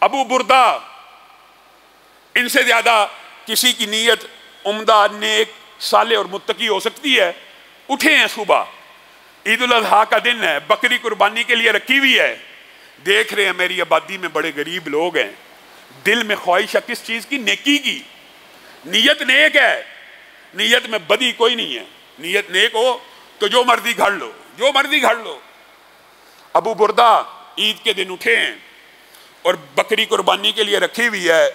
ابو بردا، ان سے زیادہ کسی کی نیت عمدہ، نیک، صالح اور متقی ہو سکتی ہے؟ اٹھے ہیں صبح، عید الاضحیٰ کا دن ہے، بکری قربانی کے لیے رکھی ہوئی ہے، دیکھ رہے ہیں میری آبادی میں بڑے غریب لوگ ہیں، دل میں خواہش ہے کس چیز کی؟ نیکی کی، نیت نیک ہے، نیت میں بدی کوئی نہیں ہے، نیت نیک ہو تو جو مرضی گھڑ لو، جو مرضی گھڑ لو۔ ابو بردا عید کے دن اٹھے ہیں اور بکری قربانی کے لیے رکھی ہوئی ہے،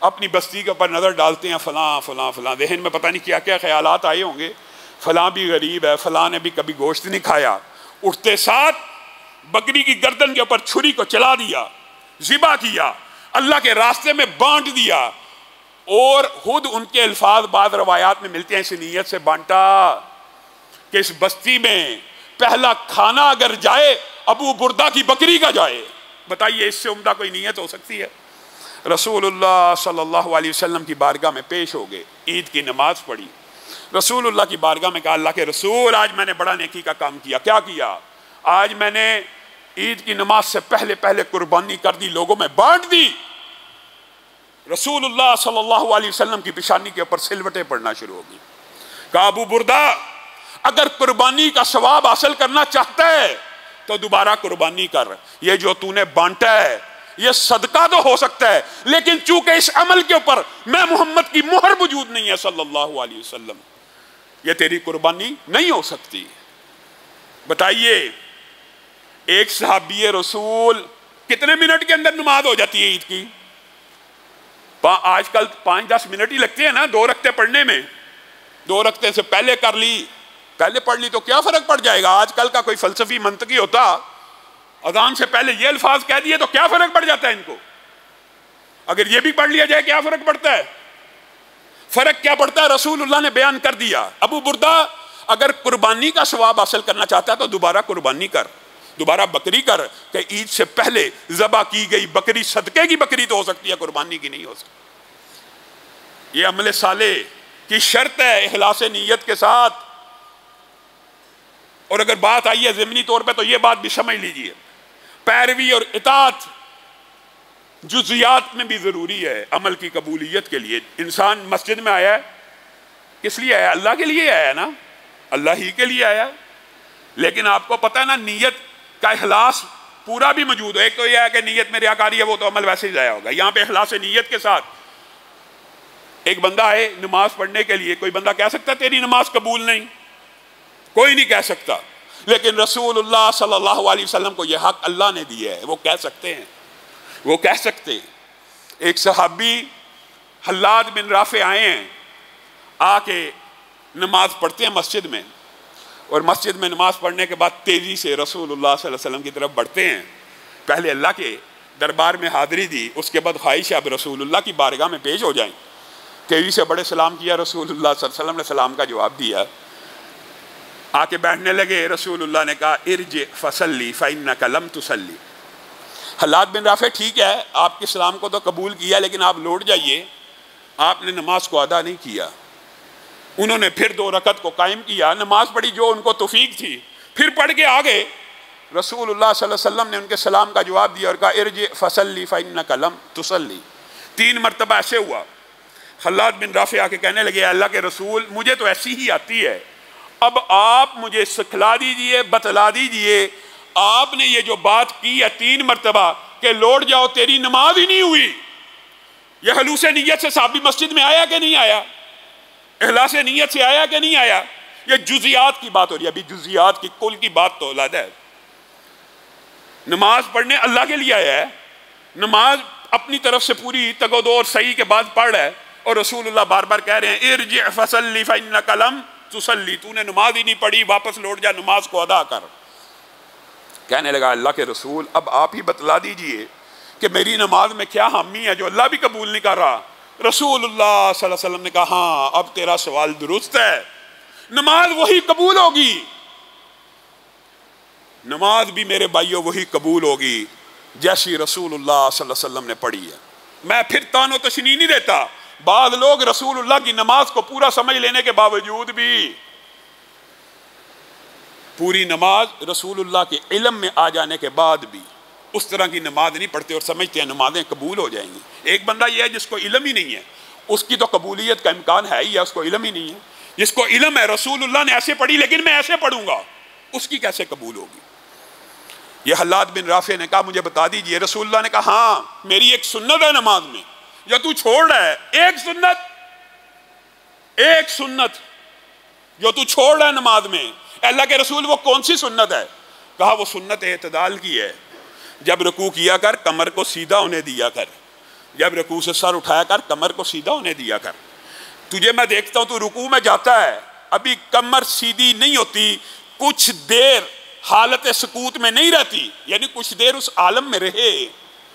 اپنی بستی کے اوپر نظر ڈالتے ہیں، فلاں فلاں فلاں، ذہن میں پتہ نہیں کیا کیا خیالات آئے ہوں گے، فلاں بھی غریب ہے، فلاں نے بھی کبھی گوشت نہیں کھایا۔ اٹھتے ساتھ بکری کی گردن کے اوپر چھری کو چلا دیا، ذبح کیا، اللہ کے راستے میں بانٹ دیا، اور خود ان کے الفاظ بعض روایات میں ملتے ہیں اس نیت سے بانٹا کہ اس بستی میں پہلا کھانا اگر جائے ابو بردا کی بکری کا جائے۔ بتائیے اس سے عمدہ کوئی نیت ہو سکتی ہے؟ رسول اللہ صلی اللہ علیہ وسلم کی بارگاہ میں پیش ہو گئے، عید کی نماز پڑھی، رسول اللہ کی بارگاہ میں کہا اللہ کے رسول آج میں نے بڑا نیکی کا کام کیا۔ کیا کیا؟ آج میں نے عید کی نماز سے پہلے پہلے قربانی کر دی، لوگوں میں بانٹ دی۔ رسول اللہ صلی اللہ علیہ وسلم کی پیشانی کے اوپر سلوٹیں پڑنا شروع ہوگی۔ کہا ابو بردا اگر قربانی کا ثواب حاصل کرنا چاہتا ہے تو دوبارہ قربانی کر، یہ جو تو نے بانٹا ہے یہ صدقہ تو ہو سکتا ہے، لیکن چونکہ اس عمل کے اوپر میں محمد کی مہر موجود نہیں ہے صلی اللہ علیہ وسلم، یہ تیری قربانی نہیں ہو سکتی۔ بتائیے ایک صحابی رسول کتنے منٹ کے اندر نماز ہو جاتی ہے عید کی؟ آج کل 5-10 منٹ ہی لگتے ہیں نا 2 رکعتیں پڑھنے میں، 2 رکعتیں سے پہلے کر لی، پہلے پڑھ لی تو کیا فرق پڑ جائے گا؟ آج کل کا کوئی فلسفی منطقی ہوتا اذان سے پہلے یہ الفاظ کہہ دیے تو کیا فرق پڑ جاتا ہے ان کو؟ اگر یہ بھی پڑھ لیا جائے کیا فرق پڑتا ہے؟ فرق کیا پڑتا ہے؟ رسول اللہ نے بیان کر دیا۔ ابو بردا اگر قربانی کا ثواب حاصل کرنا چاہتا ہے تو دوبارہ قربانی کر، دوبارہ بکری کر، کہ عید سے پہلے ذبح کی گئی بکری صدقے کی بکری تو ہو سکتی ہے، قربانی کی نہیں ہو سکتی۔ یہ عمل صالح کی شرط ہے اخلاص نیت کے ساتھ۔ اور اگر بات آئی ہے ضمنی طور پہ تو یہ بات بھی سمجھ لیجئے، پیروی اور اطاعت جزیات میں بھی ضروری ہے عمل کی قبولیت کے لیے۔ انسان مسجد میں آیا ہے کس لیے آیا؟ اللہ کے لیے آیا نا، اللہ ہی کے لیے آیا، لیکن آپ کو پتہ ہے نا نیت کا اخلاص پورا بھی موجود ہے۔ ایک تو یہ ہے کہ نیت میں ریاکاری ہے، وہ تو عمل ویسے ہی ضائع ہوگا۔ یہاں پہ اخلاص نیت کے ساتھ ایک بندہ ہے نماز پڑھنے کے لیے، کوئی بندہ کہہ سکتا ہے تیری نماز قبول نہیں؟ کوئی نہیں کہہ سکتا، لیکن رسول اللہ صلی اللہ علیہ وسلم کو یہ حق اللہ نے دیا ہے، وہ کہہ سکتے ہیں، وہ کہہ سکتے ہیں۔ ایک صحابی حلاد بن رافع آئے ہیں، آ کے نماز پڑھتے ہیں مسجد میں، اور مسجد میں نماز پڑھنے کے بعد تیزی سے رسول اللہ صلی اللہ علیہ وسلم کی طرف بڑھتے ہیں۔ پہلے اللہ کے دربار میں حاضری دی، اس کے بعد خواہش ہے اب رسول اللہ کی بارگاہ میں پیش ہو جائیں۔ تیزی سے بڑے سلام کیا، رسول اللہ صلی اللہ علیہ وسلم نے سلام کا جواب دیا، آ کے بیٹھنے لگے۔ رسول اللہ نے کہا ارجع فصلی فإنک لم تصلی۔ حلاد بن رافع ٹھیک ہے آپ کے سلام کو تو قبول کیا، لیکن آپ لوٹ جائیے، آپ نے نماز کو ادا نہیں کیا۔ انہوں نے پھر 2 رکعت کو قائم کیا، نماز پڑھی جو ان کو توفیق تھی، پھر پڑھ کے آگے رسول اللہ صلی اللہ علیہ وسلم نے ان کے سلام کا جواب دیا اور کہا ارجع فصلی فإنک لم تصلی۔ 3 مرتبہ ایسے ہوا۔ حلاد بن رافع آ کے کہنے لگے اللہ کے رسول مجھے تو ایسی ہی آتی ہے، اب آپ مجھے سکھلا دیجئے، بتلا دیجئے، آپ نے یہ جو بات کی ہے 3 مرتبہ کہ لوٹ جاؤ تیری نماز ہی نہیں ہوئی، یہ خلوص نیت سے صحابی مسجد میں آیا کہ نہیں آیا؟ اخلاص نیت سے آیا کہ نہیں آیا؟ یہ جزیات کی بات ہو رہی ہے، ابھی جزیات کی کل کی بات تو علیحدہ ہے۔ نماز پڑھنے اللہ کے لیے آیا ہے، نماز اپنی طرف سے پوری تگ و دو اور صحیح کے بعد پڑھ رہا ہے، اور رسول اللہ بار بار کہہ رہے ہیں ارجع فصلی فإنک لم تصلی، تو نے نماز ہی نہیں پڑھی، واپس لوٹ جا، نماز کو ادا کر۔ کہنے لگا اللہ کے رسول اب آپ ہی بتلا دیجئے کہ میری نماز میں کیا خامی ہے جو اللہ بھی قبول نہیں کر رہا؟ رسول اللہ صلی اللہ علیہ وسلم نے کہا ہاں اب تیرا سوال درست ہے، نماز وہی قبول ہوگی، نماز بھی میرے بھائیوں وہی قبول ہوگی جیسی رسول اللہ صلی اللہ علیہ وسلم نے پڑھی ہے۔ میں پھر تان و تشنیع نہیں دیتا، بعض لوگ رسول اللہ کی نماز کو پورا سمجھ لینے کے باوجود بھی، پوری نماز رسول اللہ کے علم میں آ جانے کے بعد بھی اس طرح کی نماز نہیں پڑھتے اور سمجھتے ہیں نمازیں قبول ہو جائیں گی۔ ایک بندہ یہ ہے جس کو علم ہی نہیں ہے، اس کی تو قبولیت کا امکان ہے ہی ہے، اس کو علم ہی نہیں ہے۔ جس کو علم ہے رسول اللہ نے ایسے پڑھی لیکن میں ایسے پڑھوں گا، اس کی کیسے قبول ہوگی؟ یہ حلاد بن رافع نے کہا مجھے بتا دیجئے، رسول اللہ نے کہا ہاں میری ایک سنت ہے نماز میں جو تو چھوڑ رہا ہے، ایک سنت جو تو چھوڑ رہا ہے نماز میں، اللہ کے رسول وہ کون سی سنت ہے؟ کہا وہ سنت اعتدال کی ہے، جب رکوع کیا کر کمر کو سیدھا ہونے دیا کر، جب رکوع سے سر اٹھایا کر کمر کو سیدھا ہونے دیا کر۔ تجھے میں دیکھتا ہوں تو رکوع میں جاتا ہے، ابھی کمر سیدھی نہیں ہوتی، کچھ دیر حالت سکوت میں نہیں رہتی، یعنی کچھ دیر اس عالم میں رہے،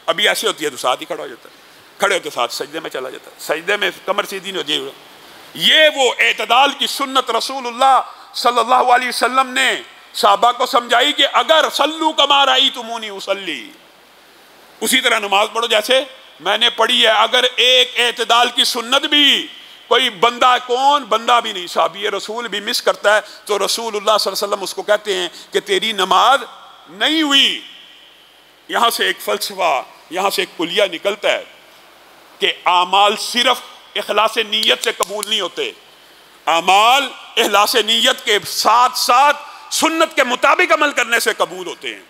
ابھی ایسے ہوتی ہے تو ساتھ ہی کھڑا ہو جاتا ہے، کھڑے ہوتے ساتھ سجدے میں چلا جاتا ہے، سجدے میں کمر سیدھی نہیں ہوتی۔ یہ وہ اعتدال کی سنت رسول اللہ صلی اللہ علیہ وسلم نے صحابہ کو سمجھائی کہ اگر صلو کما رأیتمونی اصلی، اسی طرح نماز پڑھو جیسے میں نے پڑھی ہے۔ اگر ایک اعتدال کی سنت بھی کوئی بندہ، کون بندہ بھی نہیں، صحابی رسول بھی مس کرتا ہے تو رسول اللہ صلی اللہ علیہ وسلم اس کو کہتے ہیں کہ تیری نماز نہیں ہوئی۔ یہاں سے ایک فلسفہ، یہاں سے ایک کلیہ نکلتا ہے کہ اعمال صرف اخلاص نیت سے قبول نہیں ہوتے، اعمال اخلاص نیت کے ساتھ ساتھ سنت کے مطابق عمل کرنے سے قبول ہوتے ہیں۔